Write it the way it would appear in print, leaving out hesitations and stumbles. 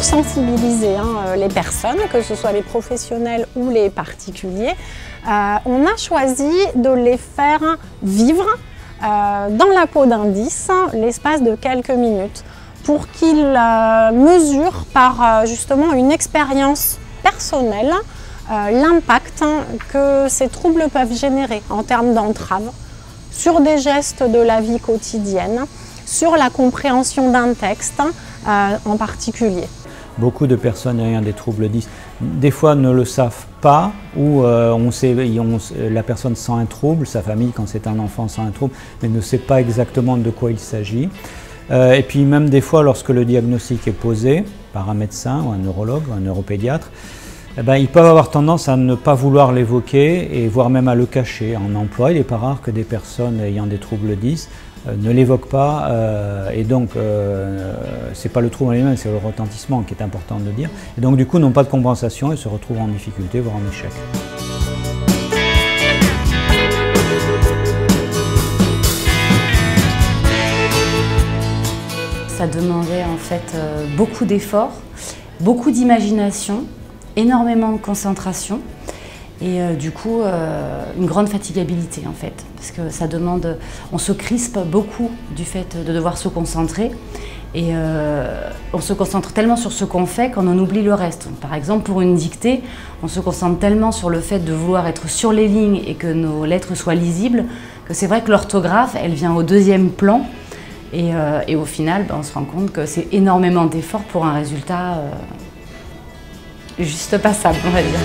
sensibiliser les personnes, que ce soit les professionnels ou les particuliers, on a choisi de les faire vivre dans la peau d'un 10 l'espace de quelques minutes pour qu'ils mesurent par justement une expérience personnelle l'impact que ces troubles peuvent générer en termes d'entrave sur des gestes de la vie quotidienne, sur la compréhension d'un texte en particulier. Beaucoup de personnes ayant des troubles 10, des fois ne le savent pas, ou la personne sent un trouble, sa famille quand c'est un enfant sent un trouble, mais ne sait pas exactement de quoi il s'agit. Et puis même des fois lorsque le diagnostic est posé par un médecin ou un neurologue ou un neuropédiatre, ils peuvent avoir tendance à ne pas vouloir l'évoquer et voire même à le cacher en emploi. Il n'est pas rare que des personnes ayant des troubles 10 ne l'évoquent pas et donc c'est pas le trouble en lui-même, c'est le retentissement qui est important de dire. Et donc du coup n'ont pas de compensation et se retrouvent en difficulté, voire en échec. Ça demandait en fait beaucoup d'efforts, beaucoup d'imagination, énormément de concentration et du coup une grande fatigabilité en fait, parce que ça demande, on se crispe beaucoup du fait de devoir se concentrer et on se concentre tellement sur ce qu'on fait qu'on en oublie le reste. Par exemple pour une dictée, on se concentre tellement sur le fait de vouloir être sur les lignes et que nos lettres soient lisibles que c'est vrai que l'orthographe elle vient au deuxième plan et au final on se rend compte que c'est énormément d'efforts pour un résultat juste passable, on va dire.